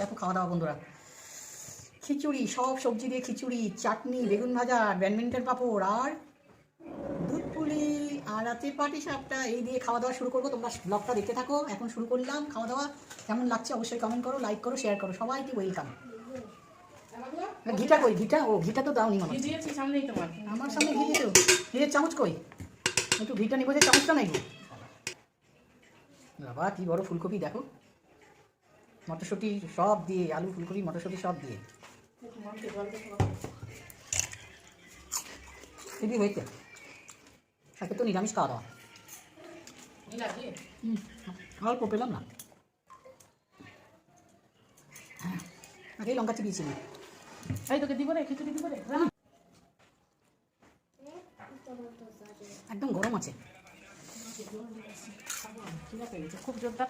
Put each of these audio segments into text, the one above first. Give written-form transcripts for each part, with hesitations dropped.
দেখো খাওয়া দাওয়া বন্ধুরা, খিচুড়ি, সব সবজি দিয়ে খিচুড়ি, চাটনি, বেগুন ভাজা, ব্যাডমিন্টন পাঁপড় আর দুধ পুলি আর আছে পাটি সাপটা। এই দিয়ে খাওয়া দাওয়া শুরু করবো। তোমরা ব্লগটা দেখতে থাকো। এখন শুরু করলাম খাওয়া দাওয়া। কেমন লাগছে অবশ্যই কমেন্ট করো, লাইক করো, শেয়ার করো। সবাইকে ওয়েলকাম। ঘিটা কই? ঘিটা ঘিটা তো দাওনি মনে হচ্ছে। আমার সামনে ঘি দিয়েছো? ঘিয়ের চামচ কই? একটু ঘিটা নিবো, যে চামচটা নাই গো। বাবা কি বড় ফুলকপি দেখো, মটরশুঁটি সব দিয়ে, আলু ফুলকপি মটরশুঁটি সব দিয়ে হেভি হয়েছে। সাথে তো নিরামিষ খাওয়া দাওয়া। অল্প পেলাম না, আগেই লঙ্কা চিবিয়েছি। এই তোকে দিব রে, খিচুড়ি দিব রে। একদম গরম আছে, খুব জোরদার।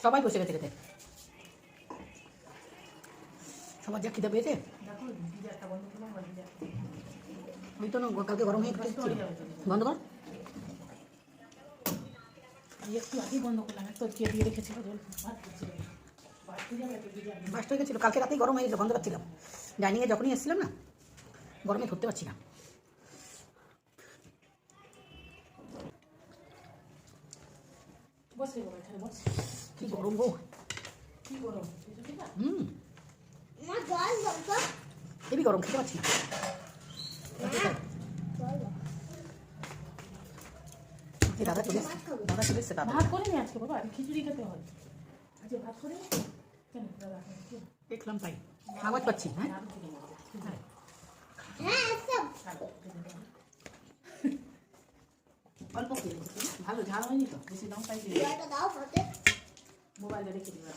সবাই বসে গেছে খেতে। সবার যা খিদে পেয়েছে। ওই তো না কালকে গরম হয়ে বন্ধ কর। একটু আগে বন্ধ করলাম, তো কে দিয়ে রেখেছিল বাস্ট হয়ে গেছিলো, কালকে রাতেই গরম হয়ে গেছিলো, বন্ধ করছিলাম। ডাইনিংয়ে যখনই এসেছিলাম না, গরমে ধরতে পারছি না। কি গরম গো, কি গরম। হেবি গরম, খেতে পারছি না। দাদা চলে এসছে, দাদা চলে এসছে। ভাত করে নি আজকে বাবা, খিচুড়ি খেতে হয়। আজকে ভাত করে কেন দাদা? দেখলাম তাই আওয়াজ পাচ্ছি। হ্যাঁ অল্প খেয়ে ভালো ঝাল হয়নি তো, বেশি লঙ্কাই দিয়ে মোবাইলে রেখে দিবা।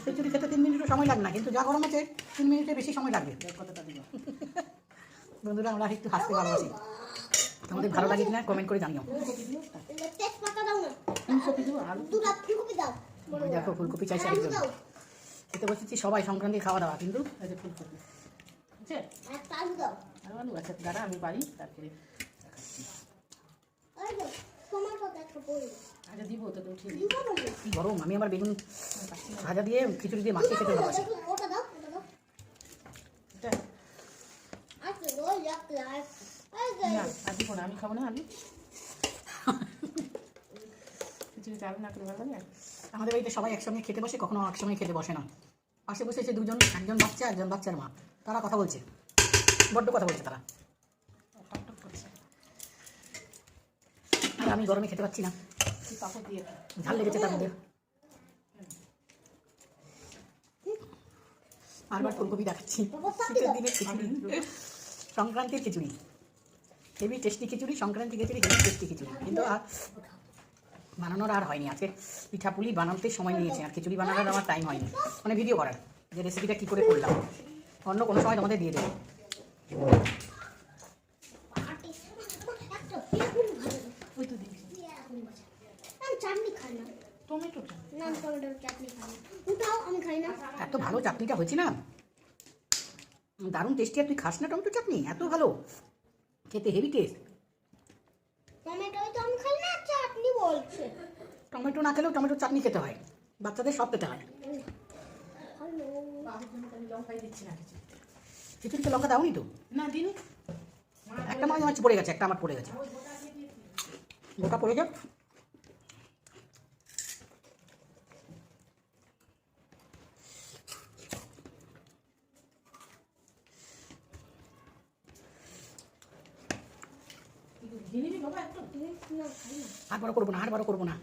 খিচুড়ি খেতে 3 মিনিটও সময় লাগবে না, কিন্তু যা গরম আছে 3 মিনিটের বেশি সময় লাগবে। কতটা দিবা বন্ধুরা, আমরা একটু হাসতে ভালোবাসি। আমাদের ভালো লাগে কিনা কমেন্ট করে জানিও। দেখো ফুলকপি চাইছে একজন। খেতে বসেছি সবাই, সংক্রান্তির খাওয়া দাওয়া। কিন্তু ফুলকপি আরো আলু আছে দাঁড়া, আমি পারি তারপরে আচ্ছা দিব তো উঠিয়ে দিই। কি গরম, আমি আবার বেগুন ভাজা দিয়ে খিচুড়ি দিয়ে মাখিয়ে খেতে ভালোবাসি। আর দিব না, আমি খাবো না আলু। খিচুড়ি চাল না করে ভালো লাগে। আমাদের বাড়িতে সবাই একসঙ্গে খেতে বসে, কখনো একসঙ্গে খেতে বসে না। পাশে বসেছে দুজন, একজন বাচ্চা, একজন বাচ্চার মা। তারা কথা বলছে, বড্ড কথা বলছে তারা। আর আমি গরমে খেতে পাচ্ছি না, ঝাল লেগেছে তার মধ্যে। আরবার ফুলকপি দেখাচ্ছি। শীতের দিনে খিচুড়ি, সংক্রান্তির খিচুড়ি, হেভি টেস্টি খিচুড়ি। সংক্রান্তি খিচুড়ি হেভি টেস্টি খিচুড়ি, কিন্তু আর বানানোর আর হয়নি। আজকে পিঠাপুলি বানাতে সময় নিয়েছে, আর খিচুড়ি বানানোর আমার টাইম হয়নি, মানে ভিডিও করার, যে রেসিপিটা কী করে করলাম। অন্য কোনো সময় তোমাদের দিয়ে দেবো। এত ভালো চাটনিটা হয়েছে না, দারুণ টেস্টি। আর তুই খাস না টমেটো চাটনি? এত ভালো খেতে, হেভি টেস্ট। টমেটো না খেলেও টমেটোর চাটনি খেতে হয়, বাচ্চাদের সব খেতে হয়। খিচুড়িতে লঙ্কা দাওনি তো? না দিন একটা মাছ আমার পড়ে গেছে, একটা আমার পড়ে গেছে, গোটা পড়ে যাক। আর বড় করবো না, আর বড় করবো না।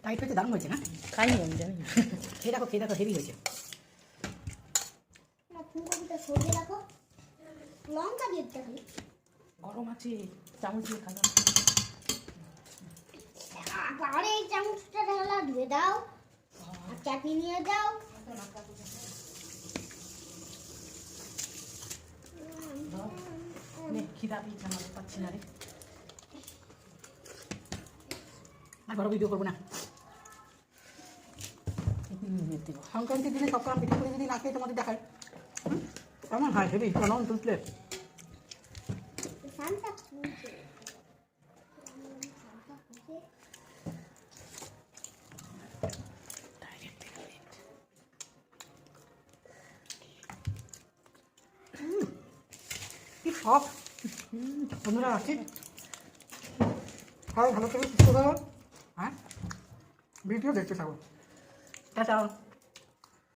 টাইট হয়েছে, দারুণ হয়েছে না? খাইনি আমি, জানি না। খেয়ে দেখো, খেয়ে দেখো, হেভি হয়েছে। গরম আছে, চামচ দিয়ে খাওয়া। এই চামচটা ঢালা ধুয়ে দাও, আর চাটনি নিয়ে যাও। খিদা পেয়েছে আমার, পাচ্ছি না রে। আর বড় ভিডিও করবো না। সংক্রান্তির দিনে সব কারণ পিঠা করে যদি না খেয়ে তোমাদের দেখায় কেমন হয়, হেভি নন তুললে। অফ বন্ধুরা আসছি সবাই ভালো করে সুস্থ থাকো হ্যাঁ ভিডিও দেখতে থাকো টাটা